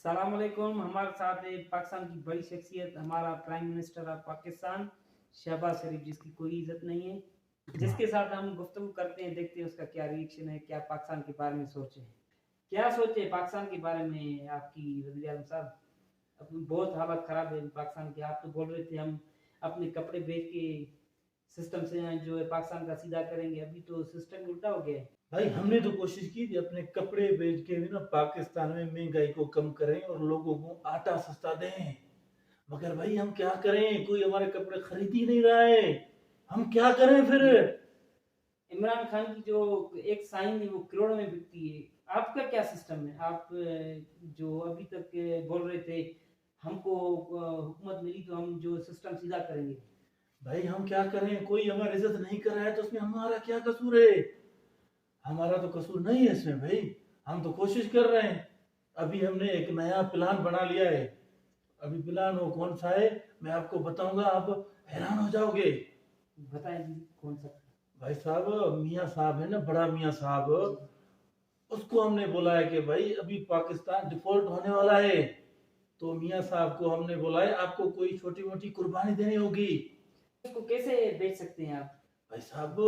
सलामुअलैकुम। हमारे साथ है पाकिस्तान की बड़ी शख्सियत, हमारा prime minister of Pakistan Shahbaz Sharif, जिसकी कोई इज्जत नहीं है, जिसके साथ हम गुफ्तगू करते हैं, देखते हैं उसका क्या रिएक्शन है, क्या पाकिस्तान के बारे में सोचे, क्या सोचे पाकिस्तान के बारे में आपकी वज़ीर आज़म साहब। अब बहुत हालत ख़राब है पाकिस्तान की। आप तो बोल रहे थे हम अपने कपड़े बेच के सिस्टम से जो है पाकिस्तान का सीधा करेंगे, अभी तो सिस्टम उल्टा हो गया है। भाई हमने तो कोशिश की थी अपने कपड़े बेच के भी ना पाकिस्तान में महंगाई को कम करें और लोगों को आटा सस्ता दें। मगर भाई हम क्या करें, कोई हमारे कपड़े खरीद ही नहीं रहा है। हम क्या करें फिर। इमरान खान की जो एक साइन है वो करोड़ों में बिकती है। आपका क्या सिस्टम है? आप जो अभी तक बोल रहे थे हमको हुकूमत मिली तो हम जो सिस्टम सीधा करेंगे। भाई हम क्या करें, कोई हमारी इज्जत नहीं कर रहा है तो उसमें हमारा क्या कसूर है। हमारा तो कसूर नहीं है इसमें भाई। हम तो कोशिश कर रहे हैं। अभी हमने एक नया प्लान बना लिया है। अभी प्लान वो कौन सा है मैं आपको बताऊंगा, आप हैरान हो जाओगे। बताएं जी, कौन सा? भाई साहब, मियाँ साहब है ना, बड़ा मियाँ साहब, उसको हमने बोला है कि भाई अभी पाकिस्तान डिफॉल्ट होने वाला है। तो मियाँ साहब को हमने बोला है आपको कोई छोटी मोटी कुर्बानी देनी होगी। उसको कैसे बेच सकते हैं आप? भाई साहब,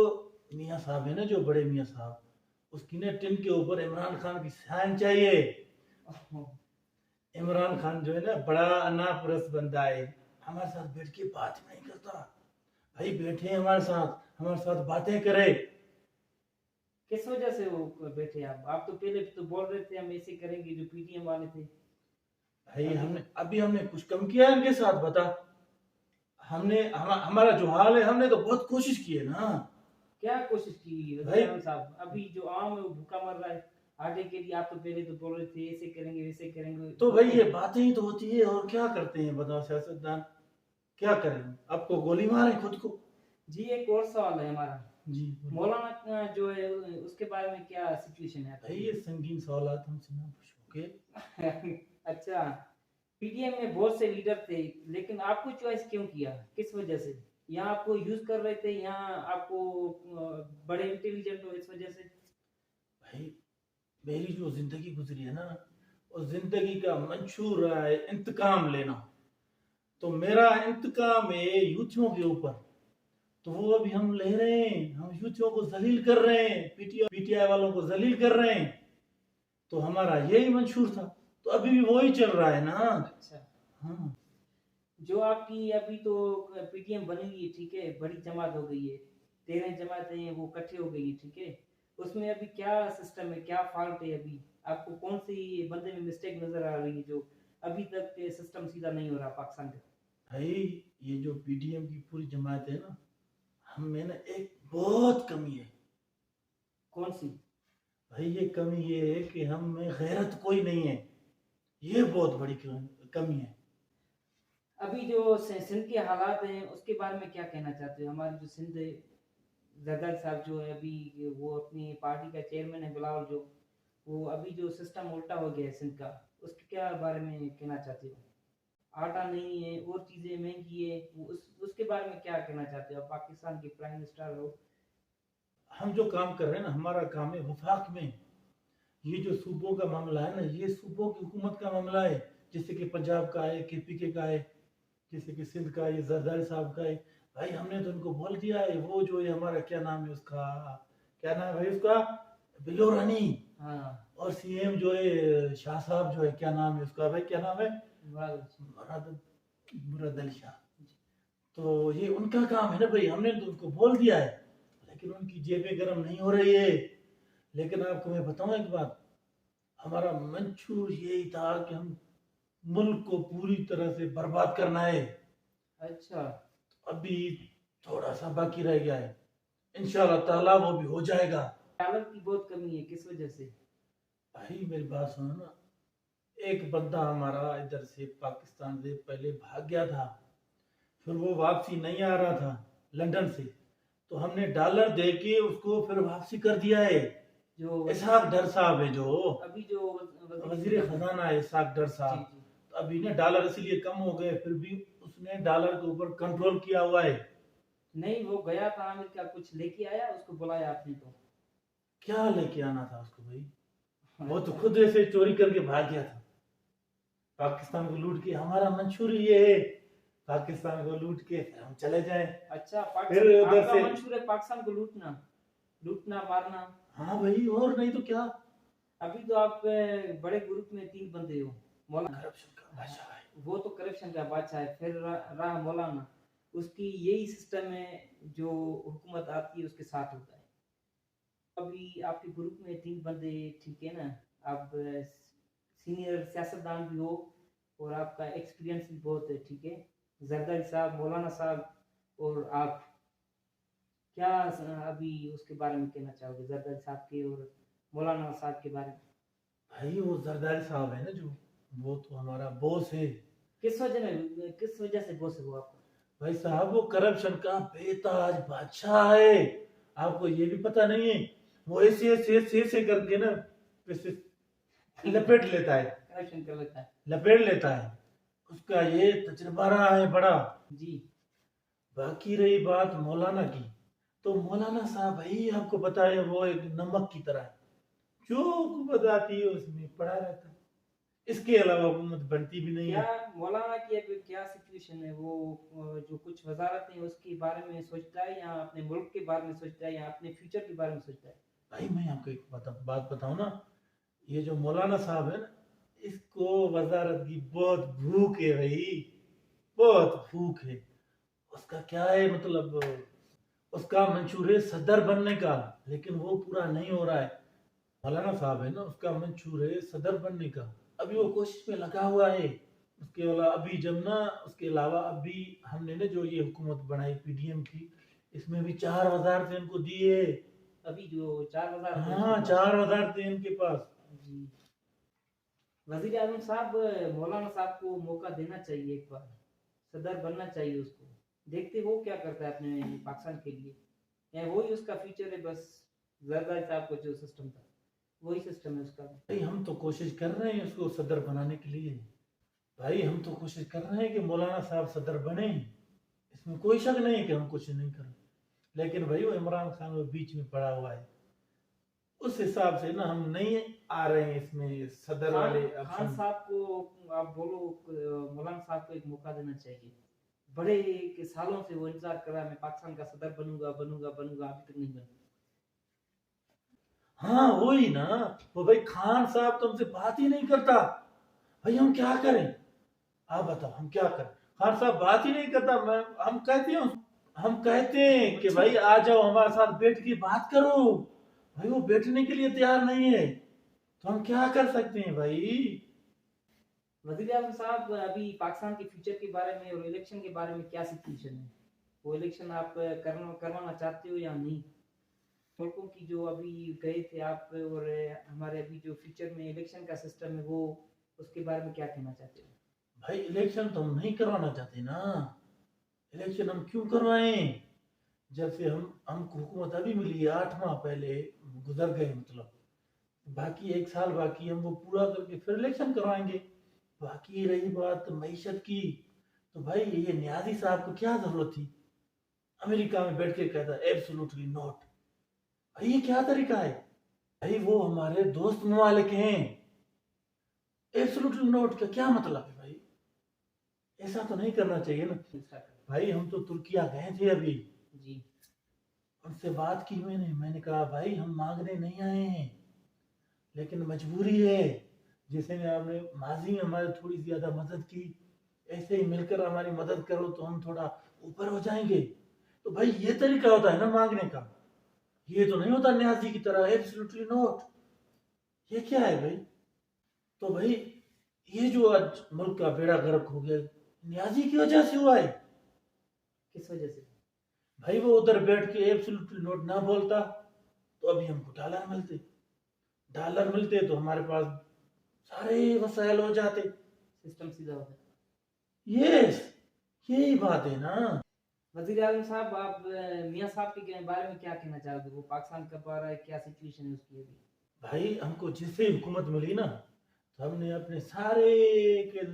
मियाँ साहब है ना जो बड़े मियाँ साहब, उसकी ना टिन के ऊपर इमरान खान की साइन चाहिए। इमरान खान जो है ना बड़ा अनापरस बंदा है, हमारे साथ बैठ के बात नहीं करता। भाई बैठे हमारे साथ बातें करे। किस वजह से वो बैठे? आप तो पहले तो बोल रहे थे हम ऐसे करेंगे, जो पीटीएम वाले थे। भाई हमने कुछ कम किया है इनके साथ, बता। हमारा जो हाल है, हमने तो बहुत कोशिश की है ना। क्या कोशिश की भाई वज़ीर आज़म साहब? अभी जो आम है वो भूखा मर रहा है आटे के लिए। आप तो पहले तो बोल रहे थे ऐसे करेंगे वैसे करेंगे। तो भाई ये बातें ही तो होती है, और क्या करते हैं बताओ सियासतदान। क्या करें, आपको गोली मारे खुद को। जी, एक और सवाल है हमारा। जी। मौलाना जो है उसके बारे में क्या सिचुएशन है भाई आपकी? ये संगीन सवाल हमसे ना पूछोगे। अच्छा, पीटीएम में बहुत से लीडर थे, लेकिन आपको चॉइस क्यों किया? किस वजह से? यहाँ आपको यूज कर रहे थे, यहाँ आपको बड़े इंटेलिजेंट हो इस वजह से? भाई मेरी जो जिंदगी गुजरी है ना, उस जिंदगी का मंशूर रहा है इंतकाम लेना। तो मेरा इंतकाम है यूथियों के ऊपर। तो वो अभी हम ले रहे हैं, हम यूथियों को जलील कर रहे हैं, पीटीआई वालों को जलील कर रहे हैं। तो हमारा यही मंशूर था, तो अभी भी वही चल रहा है ना। अच्छा, हाँ। जो आपकी अभी तो पीटीएम बनेगी, ठीक है, बड़ी जमात हो गई है, 13 जमातें वो इकट्ठी हो गई है, ठीक है। उसमें अभी क्या सिस्टम है, क्या फॉल्ट है? अभी आपको कौन सी बंदे में मिस्टेक नजर आ रही है जो अभी तक सिस्टम सीधा नहीं हो रहा पाकिस्तान का? भाई ये जो पीडीएम की पूरी जमात है ना, हम में ना एक बहुत कमी है। कौन सी? भाई ये कमी ये है कि हम में गैरत कोई नहीं है। ये बहुत बड़ी कमी है। अभी जो सिंध के हालात हैं उसके बारे में क्या कहना चाहते हो? हमारे जो सिंध जरदारी साहब जो है अभी, वो अपनी पार्टी का चेयरमैन है बिलावल, जो वो अभी जो सिस्टम उल्टा हो गया है सिंध का, उसके क्या बारे में कहना चाहते हो? आटा नहीं है और चीज़ें महंगी है, उसके बारे में क्या कहना चाहते हो? आप पाकिस्तान के प्राइम मिनिस्टर हो। हम जो काम कर रहे हैं ना, हमारा काम है वफाक में। ये जो सूबों का मामला है ना, ये सूबों की हुकूमत का मामला है। जैसे कि पंजाब का है, केपीके का है, जैसे कि सिंध का ये जरदारी साहब का है। भाई हमने तो उनको बोल दिया है, वो जो है हमारा क्या नाम है उसका, क्या नाम है उसका, बिलो रानी। हाँ। और सीएम जो है शाह साहब, जो है क्या नाम है उसका, भाई क्या नाम है, मुराद। मुराद अली शाह। तो ये उनका काम है ना भाई, हमने तो उनको बोल दिया है। लेकिन उनकी जेबें गर्म नहीं हो रही है। लेकिन आपको मैं बताऊं एक बात, हमारा मंशूर यही था कि हम मुल्क को पूरी तरह से बर्बाद करना है। अच्छा। अभी थोड़ा सा बाकी रह गया है, इंशाल्लाह ताला वो भी हो जाएगा। डॉलर की बहुत कमी है, किस वजह से? भाई मेरी बात सुनो ना, एक बंदा हमारा इधर से पाकिस्तान से पहले भाग गया था, फिर वो वापसी नहीं आ रहा था लंदन से। तो हमने डॉलर दे के उसको फिर वापसी कर दिया है। जो इसहाक डर साहब है, जो अभी जो वजीर खजाना है, इसहाक डर जी साहब। जी। तो अभी ना डॉलर इसलिए कम हो गए, फिर भी उसने डॉलर के ऊपर कंट्रोल किया हुआ है। नहीं, वो गया था अमेरिका, कुछ लेके आया, उसको बुलाया आपने तो? क्या लेके आना था उसको भाई, वो तो अच्छा। खुद ऐसे चोरी करके भाग गया था। पाकिस्तान को लूट के हमारा मंशूर ये है, पाकिस्तान को लूट के फिर हम चले जाएं। अच्छा, फिर पाकिस्तान उधर आपका से मंशूर है पाकिस्तान को लूटना, लूटना मारना। हाँ भाई, और नहीं तो क्या। अभी तो आप बड़े ग्रुप में 3 बंदे हो। मौलाना, करप्शन का बादशाह है। वो तो करप्शन का बादशाह है। फिर रहा मौलाना, उसकी यही सिस्टम है, जो हुकूमत आती है उसके साथ होता है। अभी आपके ग्रुप में 3 बंदे, ठीक है ना, आप सीनियर सियासतदान भी हो और आपका एक्सपीरियंस भी बहुत है, ठीक है। जरदारी साहब, मौलाना साहब और आप, क्या अभी उसके बारे में कहना चाहोगे, जरदारी साहब के और मौलाना साहब के बारे में? भाई वो जरदारी साहब है ना जो, वो तो हमारा बॉस है। किस वजह से बॉस है वो आपका? भाई साहब वो करप्शन का बेताज बादशाह है। आपको ये भी पता नहीं है, वो ऐसे ऐसे ऐसे ऐसे करके ना ऐसे लपेट लेता है, करप्शन कर लेता है। लपेट लेता है। उसका ये तजुर्बा रहा है बड़ा। जी। बाकी रही बात मौलाना की, तो मौलाना साहब भाई आपको पता है वो एक नमक की तरह है, जो हुकूमत आती है उसमें पड़ा रहता है। इसके अलावा हुकूमत बनती भी नहीं क्या है। मौलाना की अभी क्या सिचुएशन है? वो जो कुछ वजारत है उसके बारे में सोचता है, या अपने मुल्क के बारे में सोचता है, या अपने फ्यूचर के बारे में सोचता है? भाई मैं आपको एक बात बताऊं ना, ये जो मौलाना साहब है ना, इसको वजारत की बहुत भूख है भाई, बहुत भूख है। उसका क्या है मतलब, उसका मंशूर है सदर बनने का, लेकिन वो पूरा नहीं हो रहा है। मौलाना साहब है ना, उसका मंशूर है सदर बनने का, अभी वो कोशिश में लगा हुआ है। उसके अलावा अभी जब ना, उसके अलावा अभी हमने ना जो ये हुकूमत बनाई पीडीएम की, इसमें भी 4 वजारतें इनको दी है। अभी जो 4 वजारत है हाँ, उसके पास। 4 वजारतें इनके पास। जी। वजीर आजम साहब, मौलाना साहब को मौका देना चाहिए, एक बार सदर बनना चाहिए उसको। देखते वो क्या करता है अपने पाकिस्तान के लिए, या वही उसका फ्यूचर है बस। जरदारी साहब का जो सिस्टम था वही सिस्टम है उसका। भाई हम तो कोशिश कर रहे हैं उसको सदर बनाने के लिए। भाई हम तो कोशिश कर रहे हैं कि मौलाना साहब सदर बने, इसमें कोई शक नहीं है कि हम कुछ नहीं कर रहे। लेकिन भाई वो इमरान खान वो बीच में पड़ा हुआ है, उस हिसाब से ना हम नहीं आ रहे हैं इसमें सदर वाले खान ऑप्शन। साहब को आप बोलो, मौलाना साहब को एक मौका देना चाहिए। बड़े के सालों से वो इंतजार कर रहा है, मैं पाकिस्तान का सदर बनूंगा बनूंगा बनूंगा, अभी तक नहीं बना। हाँ वही ना, वो भाई खान साहब तो हमसे बात ही नहीं करता। भाई हम क्या करें, आप बताओ हम क्या करें। खान साहब बात ही नहीं करता। मैं हम कहते हैं कि अच्छा, भाई आ जाओ हमारे साथ बैठ के बात करो, भाई वो बैठने के लिए तैयार नहीं है। तो हम क्या कर सकते हैं भाई। वजीर आजम साहब, अभी पाकिस्तान के फ्यूचर के बारे में और इलेक्शन के बारे में क्या सिचुएशन है? वो इलेक्शन आप करवाना चाहते हो या नहीं? मुल्कों की जो अभी गए थे आप, और हमारे अभी जो फ्यूचर में इलेक्शन का सिस्टम है वो, उसके बारे में क्या कहना चाहते हो? भाई इलेक्शन तो हम नहीं करवाना चाहते ना। इलेक्शन हम क्यों करवाएं, जब से हमको हुकूमत अभी मिली है, 8 माह पहले गुजर गए मतलब। बाकी 1 साल बाकी, हम वो पूरा करके फिर इलेक्शन करवाएंगे। बाकी रही बात मईशत की, तो भाई ये न्याजी साहब को क्या जरूरत थी अमेरिका में बैठ के कहता एब्सोल्युटली नॉट। भाई ये क्या तरीका है, भाई वो हमारे दोस्त ममालिक हैं, एब्सोल्युटली नॉट का क्या मतलब है भाई, ऐसा तो नहीं करना चाहिए ना। भाई हम तो तुर्किया गए थे अभी, जी। उनसे बात की मैंने कहा भाई हम मांगने नहीं आए हैं, लेकिन मजबूरी है। जैसे ने आपने माजी में हमारी थोड़ी ज्यादा मदद की, ऐसे ही मिलकर हमारी मदद करो तो हम थोड़ा ऊपर हो जाएंगे। तो भाई ये तरीका होता है ना मांगने का, ये तो नहीं होता न्याजी की तरह एब्सोल्युटली नॉट। ये क्या है भाई। तो भाई ये जो आज मुल्क का बेड़ा गर्क हो गया, न्याजी की वजह से हुआ है। किस वजह से? भाई वो उधर बैठ के एब्सोल्युटली नॉट ना बोलता तो अभी हमको डॉलर मिलते, डॉलर मिलते तो हमारे पास सारे वसाइल हो जाते। सिस्टम सीधा होता है। यस, यही बात है ना। वजीर आजम साहब, आप मियाँ साहब के बारे में क्या कहना चाहोगे? वो पाकिस्तान कब आ रहा है, क्या सिचुएशन है उसकी अभी? भाई हमको जिससे हुकूमत मिली ना, तो हमने अपने सारे के,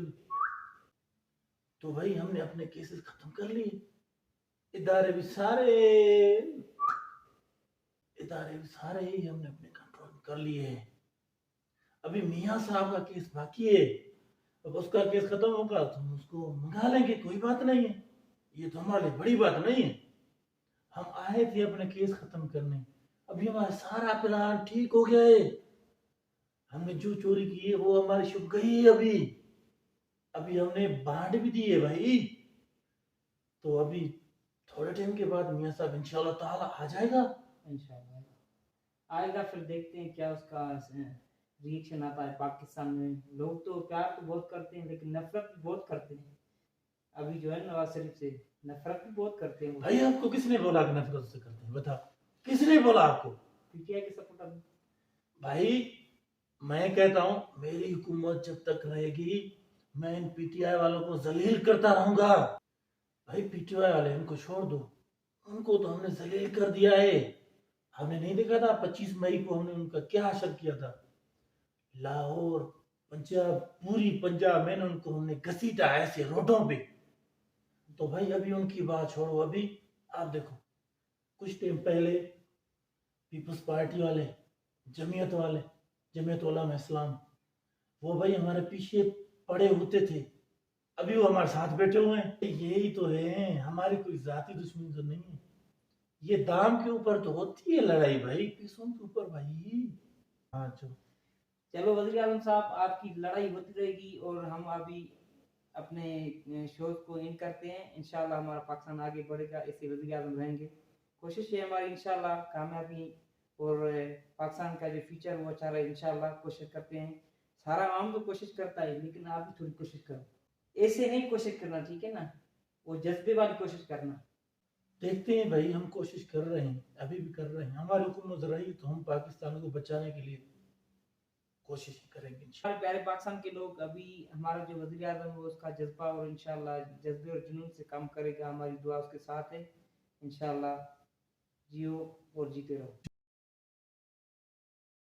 तो भाई हमने अपने केसेस खत्म कर लिए। इदारे भी सारे, इदारे भी सारे ही हमने अपने कंट्रोल में कर लिए हैं। अभी मियाँ साहब का केस बाकी है, अब उसका केस खत्म होगा तो हम उसको मंगा लेंगे, कोई बात नहीं है, ये तो हमारे लिए बड़ी बात नहीं है। हम आए थे अपने केस खत्म करने, अभी हमारा सारा प्लान ठीक हो गया है। हमने जो चोरी की है वो हमारी छुप गई है अभी। अभी हमने बांट भी दी है भाई। तो अभी थोड़े टाइम के बाद मियाँ साहब इंशाल्लाह ताला आ जाएगा। इंशाल्लाह आएगा, फिर देखते हैं क्या उसका रिएक्शन आता है। पाकिस्तान में लोग तो प्यार तो बहुत करते हैं लेकिन नफरत भी बहुत करते हैं। अभी जो है नवाज शरीफ से नफरत भी बहुत करते हैं भाई आपको किसने बोला कि नफरत से करते हैं, बताओ किसने बोला आपको? पीटीआई के सपोर्टर। भाई मैं कहता हूं मेरी हुकूमत जब तक रहेगी मैं इन पीटीआई वालों को जलील करता रहूंगा। भाई पीटीआई वाले इनको छोड़ दो, उनको तो हमने जलील कर दिया है। हमने नहीं देखा था 25 मई को हमने उनका क्या हशर किया था, लाहौर, पंजाब, पूरी पंजाब में ना उनको हमने घसीटा ऐसे रोडों पे। तो भाई अभी उनकी बात छोड़ो, अभी आप देखो कुछ टाइम पहले पीपल्स पार्टी वाले, जमीयत वाले, जमीयत उलमा इस्लाम, वो भाई हमारे पीछे पड़े होते थे, अभी वो हमारे साथ बैठे हुए हैं। यही तो है, हमारी कोई जाति दुश्मनी तो नहीं है। ये दाम के ऊपर तो होती है लड़ाई भाई, पैसों के ऊपर भाई। हाँ चलो। चलो वजीर आजम साहब, आपकी लड़ाई होती रहेगी और हम अभी अपने शोज को इन करते हैं। इंशाल्लाह हमारा पाकिस्तान आगे बढ़ेगा, ऐसे वजीर आजम रहेंगे। कोशिश है हमारी इंशाल्लाह कामयाबी और पाकिस्तान का जो फ्यूचर वो अच्छा रहे। इंशाल्लाह कोशिश करते हैं, सारा आम तो कोशिश करता है लेकिन आप भी थोड़ी कोशिश करो। ऐसे नहीं कोशिश करना, ठीक है ना, वो जज्बे वाली कोशिश करना। देखते हैं भाई, हम कोशिश कर रहे हैं, अभी भी कर रहे हैं। हमारी हुकूमत रही तो हम पाकिस्तान को बचाने के लिए कोशिश करेंगे इंशाल्लाह। हमारे प्यारे पाकिस्तान के लोग, अभी हमारा जो वज़ीर आज़म है उसका जज्बा और इंशाल्लाह जज्बे और जुनून से काम करेगा। हमारी दुआ उसके साथ है। इंशाल्लाह जियो और जीते रहो।